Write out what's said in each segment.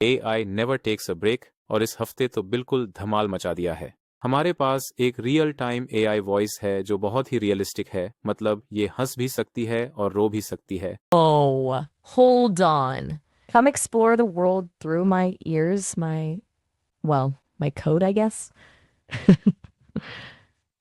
AI never takes a break और इस हफ्ते तो बिल्कुल धमाल मचा दिया है। हमारे पास एक रियल टाइम AI वॉइस है जो बहुत ही रियलिस्टिक है, मतलब ये हंस भी सकती है और रो भी सकती है। Oh, hold on. Come explore the world through my ears, my code, I guess.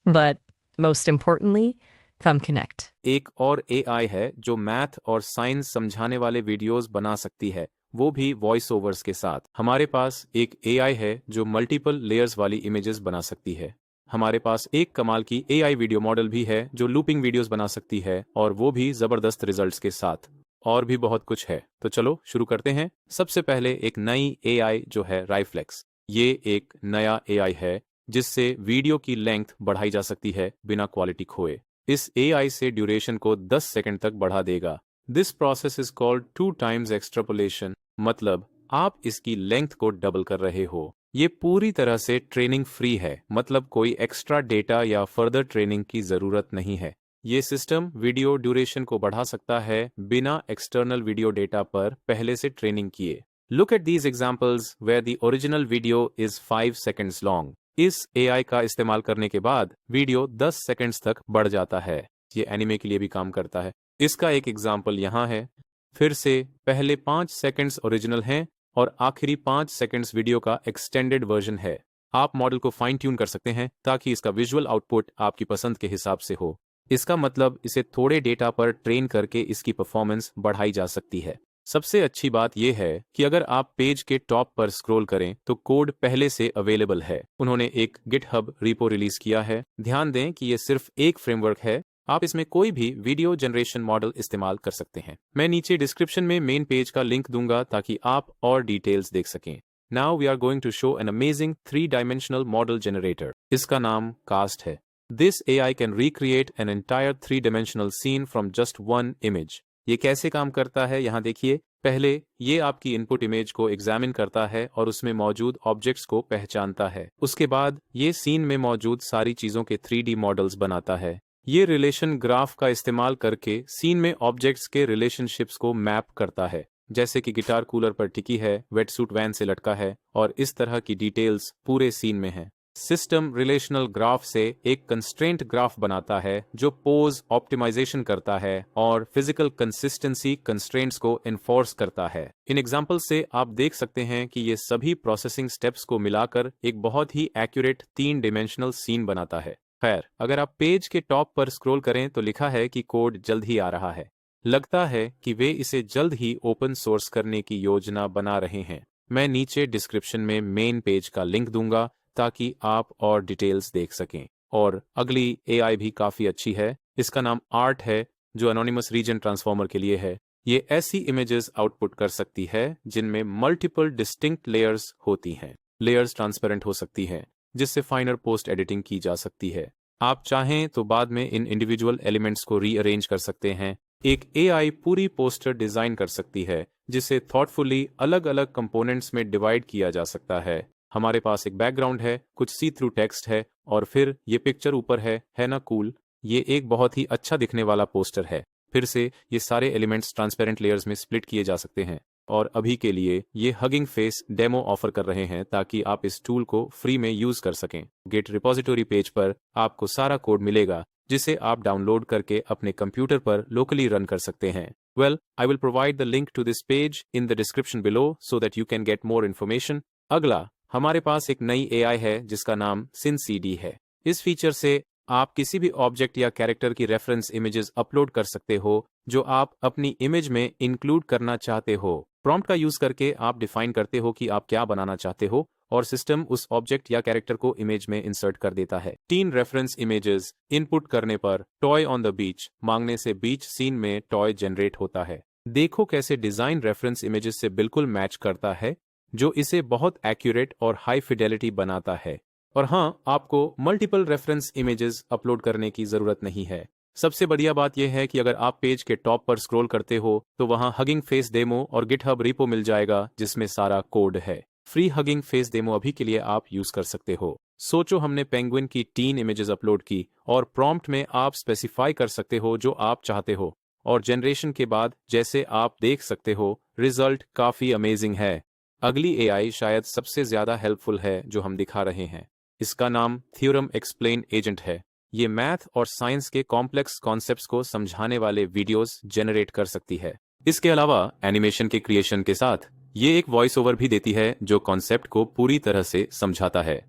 But most importantly, come connect. एक और AI है जो मैथ और साइंस समझाने वाले वीडियोस बना सकती है, वो भी वॉइस ओवर्स के साथ। हमारे पास एक AI है जो मल्टीपल लेयर्स वाली इमेजेस बना सकती है। हमारे पास एक कमाल की AI वीडियो मॉडल भी है जो लूपिंग वीडियोस बना सकती है, और वो भी जबरदस्त रिजल्ट्स के साथ। और भी बहुत कुछ है, तो चलो शुरू करते हैं। सबसे पहले एक नई AI जो है राइफ्लेक्स। ये एक नया AI है जिससे वीडियो की लेंथ बढ़ाई जा सकती है बिना क्वालिटी खोए। इस AI से ड्यूरेशन को 10 सेकंड तक बढ़ा देगा। This process is called 2 times extrapolation, मतलब आप इसकी लेंथ को डबल कर रहे हो। ये पूरी तरह से ट्रेनिंग फ्री है, मतलब कोई एक्स्ट्रा डेटा या फर्दर ट्रेनिंग की जरूरत नहीं है। ये सिस्टम वीडियो ड्यूरेशन को बढ़ा सकता है बिना एक्सटर्नल वीडियो डेटा पर पहले से ट्रेनिंग किए। Look at these examples where the original video is 5 seconds long. इस AI का इस्तेमाल करने के बाद वीडियो 10 सेकंड्स तक बढ़ जाता है। ये एनिमे के लिए भी काम करता है। इसका एक एग्जाम्पल यहाँ है। फिर से पहले 5 सेकंड्स ओरिजिनल हैं और आखिरी 5 सेकंड्स वीडियो का एक्सटेंडेड वर्जन है। आप मॉडल को फाइन ट्यून कर सकते हैं ताकि इसका विजुअल आउटपुट आपकी पसंद के हिसाब से हो। इसका मतलब इसे थोड़े डेटा पर ट्रेन करके इसकी परफॉर्मेंस बढ़ाई जा सकती है। सबसे अच्छी बात यह है कि अगर आप पेज के टॉप पर स्क्रॉल करें तो कोड पहले से अवेलेबल है। उन्होंने एक गिटहब रिपो रिलीज किया है। ध्यान दें कि यह सिर्फ एक फ्रेमवर्क है, आप इसमें कोई भी वीडियो जनरेशन मॉडल इस्तेमाल कर सकते हैं। मैं नीचे डिस्क्रिप्शन में मेन पेज का लिंक दूंगा ताकि आप और डिटेल्स देख सकें। Now we are going to show an amazing 3 dimensional model generator. इसका नाम कास्ट है। This AI can recreate an entire 3 dimensional scene from just one image. ये कैसे काम करता है यहाँ देखिए। पहले ये आपकी इनपुट इमेज को एग्जामिन करता है और उसमें मौजूद ऑब्जेक्ट्स को पहचानता है। उसके बाद ये सीन में मौजूद सारी चीजों के 3D मॉडल्स बनाता है। ये रिलेशन ग्राफ का इस्तेमाल करके सीन में ऑब्जेक्ट्स के रिलेशनशिप्स को मैप करता है, जैसे कि गिटार कूलर पर टिकी है, वेटसूट वैन से लटका है, और इस तरह की डिटेल्स पूरे सीन में है। सिस्टम रिलेशनल ग्राफ से एक कंस्ट्रेंट ग्राफ बनाता है जो पोज ऑप्टिमाइजेशन करता है और फिजिकल कंसिस्टेंसी कंस्ट्रेंट्स को एनफोर्स करता है। इन एग्जांपल से आप देख सकते हैं कि ये सभी प्रोसेसिंग स्टेप्स को मिलाकर एक बहुत ही एक्यूरेट 3 डायमेंशनल सीन बनाता है। खैर, अगर आप पेज के टॉप पर स्क्रॉल करें तो लिखा है कि कोड जल्द ही आ रहा है। लगता है कि वे इसे जल्द ही ओपन सोर्स करने की योजना बना रहे हैं। मैं नीचे डिस्क्रिप्शन में मेन पेज का लिंक दूंगा ताकि आप और डिटेल्स देख सकें। और अगली AI भी काफ़ी अच्छी है। इसका नाम आर्ट है, जो एनोनिमस रीजन ट्रांसफॉर्मर के लिए है। ये ऐसी इमेजेस आउटपुट कर सकती है जिनमें मल्टीपल डिस्टिंक्ट लेयर्स होती हैं। लेयर्स ट्रांसपेरेंट हो सकती हैं, जिससे फाइनर पोस्ट एडिटिंग की जा सकती है। आप चाहें तो बाद में इन इंडिविजुअल एलिमेंट्स को रीअरेंज कर सकते हैं। एक AI पूरी पोस्टर डिजाइन कर सकती है जिसे थॉटफुली अलग अलग कंपोनेंट्स में डिवाइड किया जा सकता है। हमारे पास एक बैकग्राउंड है, कुछ सी थ्रू टेक्स्ट है, और फिर ये पिक्चर ऊपर है ना कूल। ये एक बहुत ही अच्छा दिखने वाला पोस्टर है। फिर से ये सारे एलिमेंट्स ट्रांसपेरेंट लेयर्स में स्प्लिट किए जा सकते हैं। और अभी के लिए ये हगिंग फेस डेमो ऑफर कर रहे हैं ताकि आप इस टूल को फ्री में यूज कर सकें। गिट रिपोजिटरी पेज पर आपको सारा कोड मिलेगा जिसे आप डाउनलोड करके अपने कंप्यूटर पर लोकली रन कर सकते हैं। Well, I will provide the link to this page in the description below so that you can get more information. अगला, हमारे पास एक नई AI है जिसका नाम SynCD है। इस फीचर से आप किसी भी ऑब्जेक्ट या कैरेक्टर की रेफरेंस इमेजेस अपलोड कर सकते हो जो आप अपनी इमेज में इंक्लूड करना चाहते हो। प्रॉम्प्ट का यूज करके आप डिफाइन करते हो कि आप क्या बनाना चाहते हो और सिस्टम उस ऑब्जेक्ट या कैरेक्टर को इमेज में इंसर्ट कर देता है। 3 रेफरेंस इमेजेस इनपुट करने per toy on the beach मांगने से बीच सीन में टॉय जनरेट होता है। देखो कैसे डिजाइन रेफरेंस इमेजेस से बिल्कुल मैच करता है, जो इसे बहुत एक्यूरेट और हाई फिडेलिटी बनाता है। और हाँ, आपको मल्टीपल रेफरेंस इमेजेस अपलोड करने की जरूरत नहीं है। सबसे बढ़िया बात यह है कि अगर आप पेज के टॉप पर स्क्रॉल करते हो तो वहां हगिंग फेस डेमो और गिटहब रिपो मिल जाएगा जिसमें सारा कोड है। फ्री हगिंग फेस डेमो अभी के लिए आप यूज कर सकते हो। सोचो, हमने पेंगुइन की 3 इमेजेस अपलोड की और प्रॉम्प्ट में आप स्पेसिफाई कर सकते हो जो आप चाहते हो, और जनरेशन के बाद जैसे आप देख सकते हो रिजल्ट काफी अमेजिंग है। अगली एआई शायद सबसे ज्यादा हेल्पफुल है जो हम दिखा रहे हैं। इसका नाम थ्योरम एक्सप्लेन एजेंट है। ये मैथ और साइंस के कॉम्प्लेक्स कॉन्सेप्ट्स को समझाने वाले वीडियोस जनरेट कर सकती है। इसके अलावा एनिमेशन के क्रिएशन के साथ ये एक वॉइस ओवर भी देती है जो कॉन्सेप्ट को पूरी तरह से समझाता है।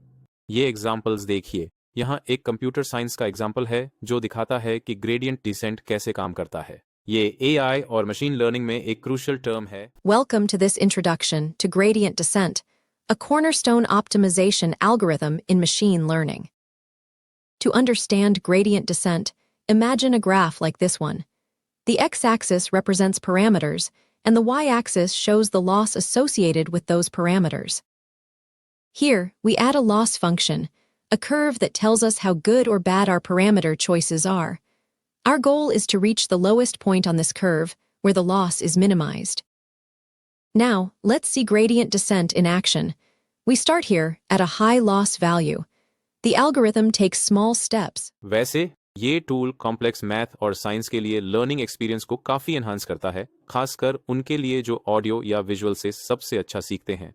ये एग्जाम्पल्स देखिए। यहाँ एक कंप्यूटर साइंस का एग्जाम्पल है जो दिखाता है कि ग्रेडियंट डिसेंट कैसे काम करता है। ये एआई और मशीन लर्निंग में एक क्रूशियल टर्म है। Welcome to this introduction to gradient descent, a cornerstone optimization algorithm in machine learning. To understand gradient descent, imagine a graph like this one. The x-axis represents parameters, and the y-axis shows the loss associated with those parameters. Here, we add a loss function, a curve that tells us how good or bad our parameter choices are. Our goal is to reach the lowest point on this curve, where the loss is minimized. Now, let's see gradient descent in action. We start here at a high loss value. The algorithm takes small steps. वैसे ये tool complex math और science के लिए learning experience को काफी enhance करता है, खासकर उनके लिए जो ऑडियो या विजुअल से सबसे अच्छा सीखते हैं।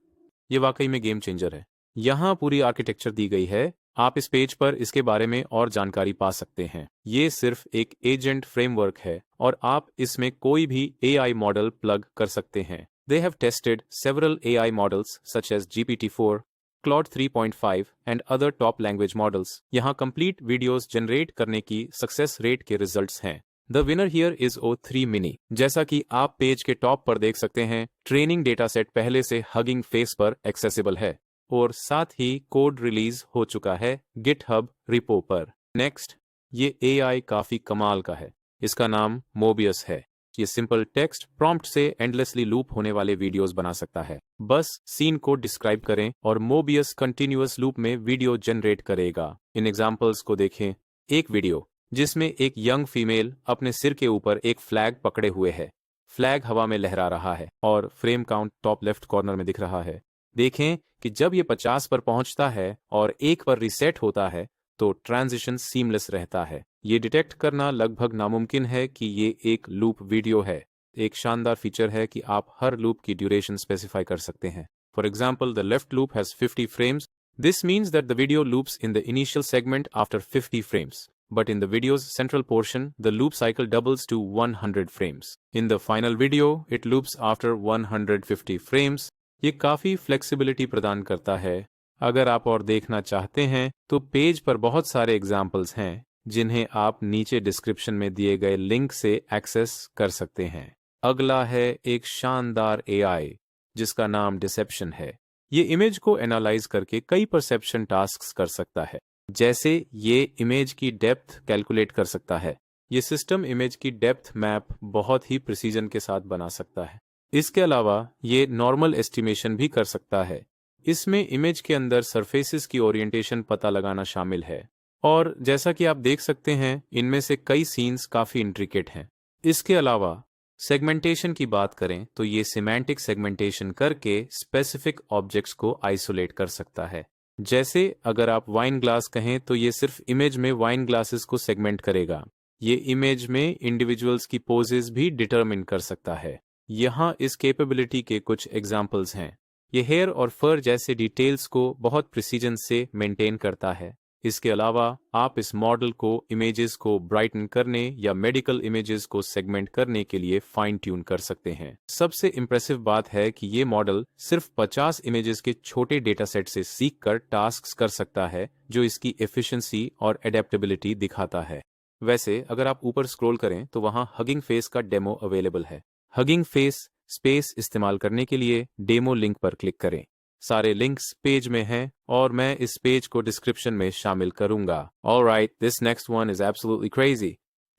ये वाकई में गेम चेंजर है। यहाँ पूरी आर्किटेक्चर दी गई है। आप इस पेज पर इसके बारे में और जानकारी पा सकते हैं। ये सिर्फ एक एजेंट फ्रेमवर्क है और आप इसमें कोई भी एआई मॉडल प्लग कर सकते हैं। They have tested several AI models such as GPT-4, Claude 3.5 and other top language models. यहाँ complete videos generate करने की सक्सेस रेट के रिजल्ट्स हैं। The winner here is O3 Mini. जैसा कि आप पेज के टॉप पर देख सकते हैं, ट्रेनिंग डेटा सेट पहले से हगिंग फेस पर एक्सेसिबल है और साथ ही कोड रिलीज हो चुका है GitHub रिपो पर। नेक्स्ट, ये AI काफी कमाल का है। इसका नाम मोबियस है। ये सिंपल टेक्स्ट प्रॉम्प्ट से एंडलेसली लूप होने वाले वीडियोस बना सकता है। बस सीन को डिस्क्राइब करें और मोबियस कंटिन्यूअस लूप में वीडियो जनरेट करेगा। इन एग्जांपल्स को देखें। एक वीडियो जिसमें एक यंग फीमेल अपने सिर के ऊपर एक फ्लैग पकड़े हुए है। फ्लैग हवा में लहरा रहा है और frame count top left corner में दिख रहा है। देखें कि जब ये 50 पर पहुंचता है और 1 पर रीसेट होता है तो ट्रांजिशन सीमलेस रहता है। ये डिटेक्ट करना लगभग नामुमकिन है कि ये एक लूप वीडियो है। एक शानदार फीचर है कि आप हर लूप की ड्यूरेशन स्पेसिफाई कर सकते हैं। For example, the left loop has 50 frames. This means that the video loops in the initial segment after 50 frames. But in the video's central portion, the loop cycle doubles to 100 frames. In the final video, it loops after 150 frames. ये काफ़ी flexibility प्रदान करता है। अगर आप और देखना चाहते हैं तो पेज पर बहुत सारे एग्जाम्पल्स हैं जिन्हें आप नीचे डिस्क्रिप्शन में दिए गए लिंक से एक्सेस कर सकते हैं। अगला है एक शानदार एआई जिसका नाम डिसेप्शन है। ये इमेज को एनालाइज करके कई परसेप्शन टास्क्स कर सकता है। जैसे ये इमेज की डेप्थ कैलकुलेट कर सकता है। ये सिस्टम इमेज की डेप्थ मैप बहुत ही प्रिसीजन के साथ बना सकता है। इसके अलावा ये नॉर्मल एस्टिमेशन भी कर सकता है। इसमें इमेज के अंदर सरफेसेस की ओरिएंटेशन पता लगाना शामिल है और जैसा कि आप देख सकते हैं इनमें से कई सीन्स काफ़ी इंट्रिकेट हैं। इसके अलावा सेगमेंटेशन की बात करें तो ये सिमेंटिक सेगमेंटेशन करके स्पेसिफिक ऑब्जेक्ट्स को आइसोलेट कर सकता है। जैसे अगर आप वाइन ग्लास कहें तो ये सिर्फ इमेज में वाइन ग्लासेस को सेगमेंट करेगा। ये इमेज में इंडिविजुअल्स की पोजेस भी डिटरमिन कर सकता है। यहाँ इस कैपेबिलिटी के कुछ एग्जाम्पल्स हैं। ये हेयर और फर जैसे डिटेल्स को बहुत प्रिसीजन से मेंटेन करता है। इसके अलावा आप इस मॉडल को इमेजेस को ब्राइटन करने या मेडिकल इमेजेस को सेगमेंट करने के लिए फाइन ट्यून कर सकते हैं। सबसे इम्प्रेसिव बात है कि ये मॉडल सिर्फ 50 इमेजेस के छोटे डेटा सेट से सीखकर टास्क्स कर सकता है जो इसकी एफिशिएंसी और एडेप्टेबिलिटी दिखाता है। वैसे अगर आप ऊपर स्क्रॉल करें तो वहाँ हगिंग फेस का डेमो अवेलेबल है। हगिंग फेस स्पेस इस्तेमाल करने के लिए डेमो लिंक पर क्लिक करें। सारे लिंक्स पेज में हैं और मैं इस पेज को डिस्क्रिप्शन में शामिल करूंगा। Alright, this next one is absolutely crazy.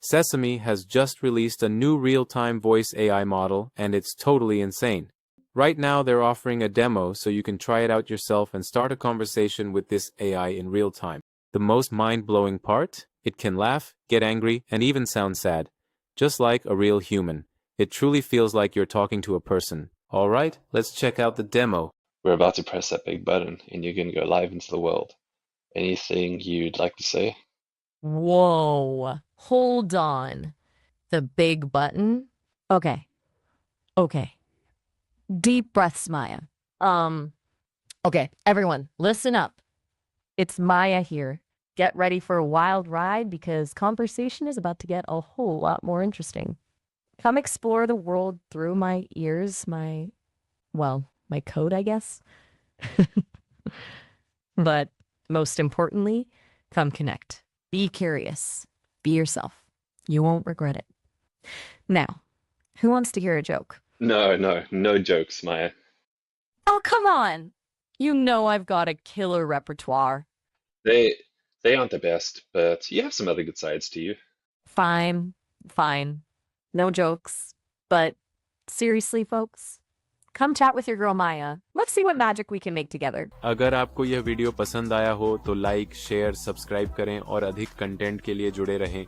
Sesame has just released a new real-time voice AI model and it's totally insane. Right now they're offering a demo so you can try it out yourself and start a conversation with this AI in real time. The most mind-blowing part? It can laugh, get angry, and even sound sad, just like a real human. It truly feels like you're talking to a person. All right, let's check out the demo. We're about to press that big button and you're going to go live into the world. Anything you'd like to say? Whoa. Hold on. The big button? Okay. Okay. Deep breaths, Maya. Okay, everyone, listen up. It's Maya here. Get ready for a wild ride because conversation is about to get a whole lot more interesting. Come explore the world through my ears, my code, I guess. But most importantly, come connect. Be curious. Be yourself. You won't regret it. Now, who wants to hear a joke? No jokes, Maya. Oh, come on. You know I've got a killer repertoire. They they aren't the best, but you have some other good sides to you. Fine, fine. No jokes. But seriously, folks, come chat with your girl Maya. Let's see what magic we can make together. अगर आपको यह video पसंद आया हो तो like share subscribe करें और अधिक कंटेंट के लिए जुड़े रहें